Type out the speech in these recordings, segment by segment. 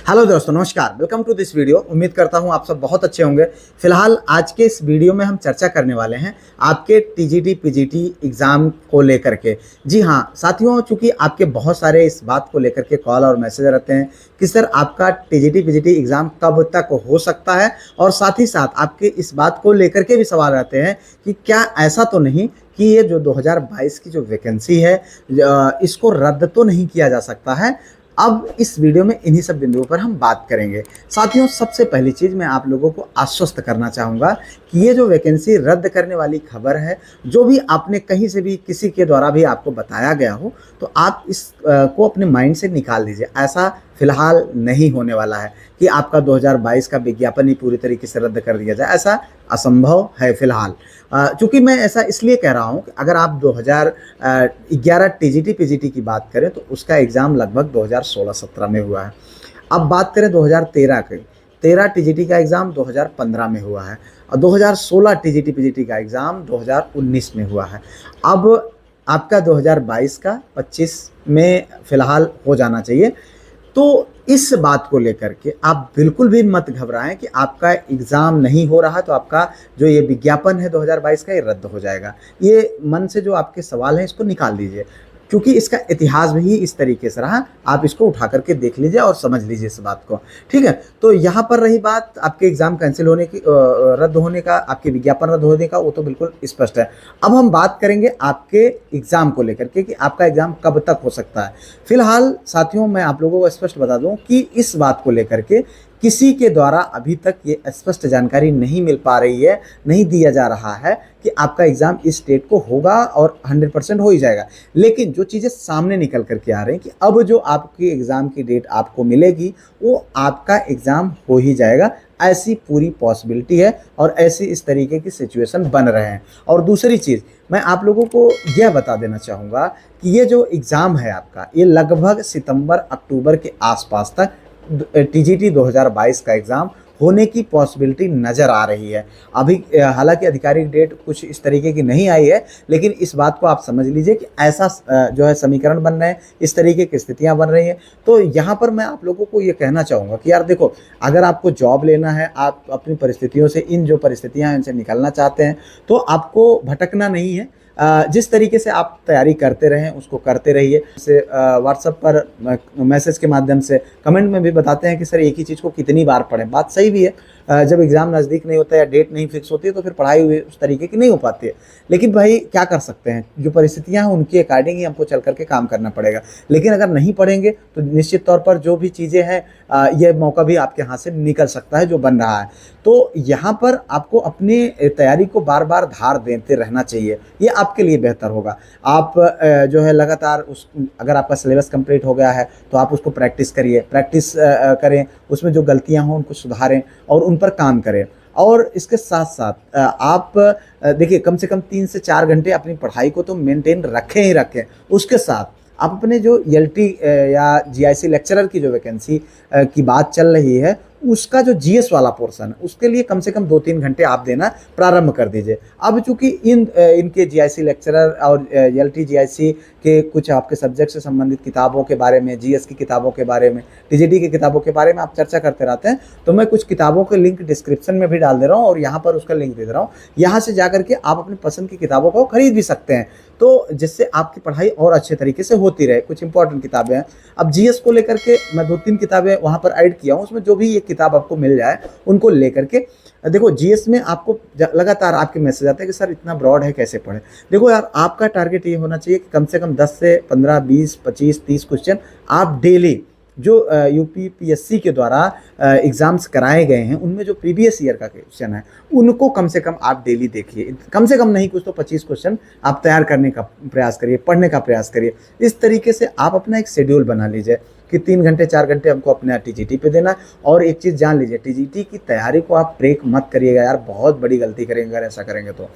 Hello दोस्तों, नमस्कार। Welcome to this video. उम्मीद करता हूं आप सब बहुत अच्छे होंगे। फिलहाल आज के इस वीडियो में हम चर्चा करने वाले हैं आपके टीजीटी पीजीटी एग्ज़ाम को लेकर के। जी हां साथियों, चूंकि आपके बहुत सारे इस बात को लेकर के कॉल और मैसेज रहते हैं कि सर आपका टीजीटी पीजीटी एग्ज़ाम कब तक हो सकता है, और साथ ही साथ आपके इस बात को लेकर के भी सवाल रहते हैं कि क्या ऐसा तो नहीं कि ये जो 2022 की जो वैकेंसी है इसको रद्द तो नहीं किया जा सकता है। अब इस वीडियो में इन्हीं सब बिंदुओं पर हम बात करेंगे। साथियों, सबसे पहली चीज़ मैं आप लोगों को आश्वस्त करना चाहूँगा कि ये जो वैकेंसी रद्द करने वाली खबर है, जो भी आपने कहीं से भी किसी के द्वारा भी आपको बताया गया हो, तो आप इस को अपने माइंड से निकाल दीजिए। ऐसा फिलहाल नहीं होने वाला है कि आपका 2022 का विज्ञापन ही पूरी तरीके से रद्द कर दिया जाए। ऐसा असंभव है फिलहाल। चूँकि मैं ऐसा इसलिए कह रहा हूँ कि अगर आप 2011 टीजीटी पीजीटी की बात करें तो उसका एग्ज़ाम लगभग 2016-17 में हुआ है। अब बात करें 2013 की, 13 टीजीटी का एग्ज़ाम 2015 में हुआ है और 2016 टीजीटी पीजीटी का एग्ज़ाम 2019 में हुआ है। अब आपका 2022 का 25 में फ़िलहाल हो जाना चाहिए। तो इस बात को लेकर के आप बिल्कुल भी मत घबराएं कि आपका एग्ज़ाम नहीं हो रहा तो आपका जो ये विज्ञापन है 2022 का, ये रद्द हो जाएगा। ये मन से जो आपके सवाल हैं इसको निकाल दीजिए, क्योंकि इसका इतिहास भी इस तरीके से रहा। आप इसको उठा करके देख लीजिए और समझ लीजिए इस बात को, ठीक है। तो यहाँ पर रही बात आपके एग्ज़ाम कैंसिल होने की, रद्द होने का, आपके विज्ञापन रद्द होने का, वो तो बिल्कुल स्पष्ट है। अब हम बात करेंगे आपके एग्ज़ाम को लेकर के कि आपका एग्ज़ाम कब तक हो सकता है। फिलहाल साथियों, मैं आप लोगों को स्पष्ट बता दूं कि इस बात को लेकर के किसी के द्वारा अभी तक ये स्पष्ट जानकारी नहीं मिल पा रही है, नहीं दिया जा रहा है कि आपका एग्ज़ाम इस डेट को होगा और 100% हो ही जाएगा। लेकिन जो चीज़ें सामने निकल करके आ रही हैं कि अब जो आपकी एग्ज़ाम की डेट आपको मिलेगी वो आपका एग्ज़ाम हो ही जाएगा, ऐसी पूरी पॉसिबिलिटी है और ऐसी इस तरीके की सिचुएशन बन रहे हैं। और दूसरी चीज़ मैं आप लोगों को यह बता देना चाहूँगा कि ये जो एग्ज़ाम है आपका, ये लगभग सितंबर अक्टूबर के आसपास तक टीजीटी 2022 का एग्ज़ाम होने की पॉसिबिलिटी नज़र आ रही है। अभी हालांकि आधिकारिक डेट कुछ इस तरीके की नहीं आई है, लेकिन इस बात को आप समझ लीजिए कि ऐसा जो है समीकरण बन रहे हैं, इस तरीके की स्थितियां बन रही हैं। तो यहाँ पर मैं आप लोगों को ये कहना चाहूँगा कि यार देखो, अगर आपको जॉब लेना है, आप अपनी परिस्थितियों से, इन जो परिस्थितियाँ हैं इनसे निकलना चाहते हैं, तो आपको भटकना नहीं है। जिस तरीके से आप तैयारी करते रहें उसको करते रहिए। जैसे व्हाट्सएप पर मैसेज के माध्यम से, कमेंट में भी बताते हैं कि सर एक ही चीज़ को कितनी बार पढ़ें। बात सही भी है। जब एग्ज़ाम नज़दीक नहीं होता या डेट नहीं फिक्स होती है तो फिर पढ़ाई हुई उस तरीके की नहीं हो पाती है। लेकिन भाई क्या कर सकते हैं, जो परिस्थितियाँ हैं उनके अकॉर्डिंग ही हमको चल करके काम करना पड़ेगा। लेकिन अगर नहीं पढ़ेंगे तो निश्चित तौर पर जो भी चीज़ें हैं, ये मौका भी आपके हाथ से निकल सकता है जो बन रहा है। तो यहाँ पर आपको अपनी तैयारी को बार बार धार देते रहना चाहिए, ये आपके लिए बेहतर होगा। आप जो है लगातार अगर आपका सिलेबस कंप्लीट हो गया है तो आप उसको प्रैक्टिस करिए, प्रैक्टिस करें, उसमें जो गलतियां हों उनको सुधारें और उन पर काम करें। और इसके साथ साथ आप देखिए, कम से कम 3 से 4 घंटे अपनी पढ़ाई को तो मेंटेन रखें ही रखें। उसके साथ आप अपने जो एलटी या जीआईसी लेक्चरर की जो वैकेंसी की बात चल रही है, उसका जो जीएस वाला पोर्शन है उसके लिए कम से कम 2-3 घंटे आप देना प्रारंभ कर दीजिए। अब चूंकि इनके जीआईसी लेक्चरर और एलटी जीआईसी के कुछ आपके सब्जेक्ट से संबंधित किताबों के बारे में, जीएस की किताबों के बारे में, टीजीटी की किताबों के बारे में आप चर्चा करते रहते हैं, तो मैं कुछ किताबों के लिंक डिस्क्रिप्शन में भी डाल दे रहा हूँ और यहाँ पर उसका लिंक दे दे रहा हूँ। यहाँ से जा करके आप अपनी पसंद की किताबों को खरीद भी सकते हैं, तो जिससे आपकी पढ़ाई और अच्छे तरीके से होती रहे। कुछ इंपॉर्टेंट किताबें हैं। अब जीएस को लेकर के मैं 2-3 किताबें वहाँ पर ऐड किया हूँ, उसमें जो भी ये किताब आपको मिल जाए उनको लेकर के देखो। जीएस में आपको लगातार आपके मैसेज आते हैं कि सर इतना ब्रॉड है, कैसे पढ़ें। देखो यार, आपका टारगेट ये होना चाहिए कि कम से कम 10 से 15, 20, 25, 30 क्वेश्चन आप डेली, जो यूपी पीएससी के द्वारा एग्ज़ाम्स कराए गए हैं उनमें जो प्रीवियस ईयर का क्वेश्चन है उनको कम से कम आप डेली देखिए। कम से कम नहीं कुछ तो 25 क्वेश्चन आप तैयार करने का प्रयास करिए, पढ़ने का प्रयास करिए। इस तरीके से आप अपना एक शेड्यूल बना लीजिए कि 3 घंटे 4 घंटे हमको अपने टीजीटी पे देना है। और एक चीज़ जान लीजिए, टीजीटी की तैयारी को आप ब्रेक मत करिएगा यार, बहुत बड़ी गलती करेंगे अगर ऐसा करेंगे तो।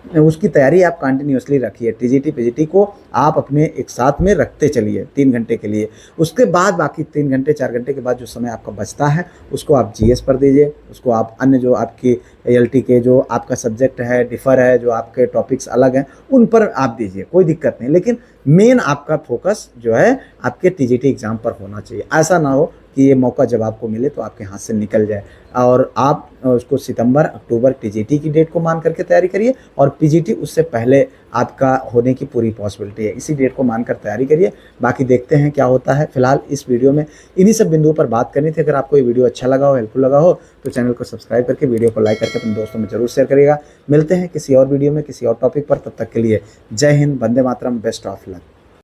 उसकी तैयारी आप कंटिन्यूसली रखिए। टीजीटी पीजीटी को आप अपने एक साथ में रखते चलिए 3 घंटे के लिए। उसके बाद बाकी 3 घंटे 4 घंटे के बाद जो समय आपका बचता है उसको आप जीएस पर दीजिए, उसको आप अन्य जो आपकी एलटी के जो आपका सब्जेक्ट है, डिफ़र है, जो आपके टॉपिक्स अलग हैं, उन पर आप दीजिए, कोई दिक्कत नहीं। लेकिन मेन आपका फोकस जो है आपके टीजीटी एग्ज़ाम पर होना चाहिए। ऐसा ना हो कि ये मौका जब आपको मिले तो आपके हाथ से निकल जाए, और आप उसको सितंबर अक्टूबर टीजीटी की डेट को मान करके तैयारी करिए, और पीजीटी उससे पहले आपका होने की पूरी पॉसिबिलिटी है, इसी डेट को मानकर तैयारी करिए। बाकी देखते हैं क्या होता है। फिलहाल इस वीडियो में इन्हीं सब बिंदुओं पर बात करनी थी। अगर आपको ये वीडियो अच्छा लगा हो, हेल्पफुल लगा हो, तो चैनल को सब्सक्राइब करके वीडियो को लाइक करके अपने दोस्तों में जरूर शेयर करिएगा। मिलते हैं किसी और वीडियो में किसी और टॉपिक पर, तब तक के लिए जय Hind, Vande Mataram, best of luck.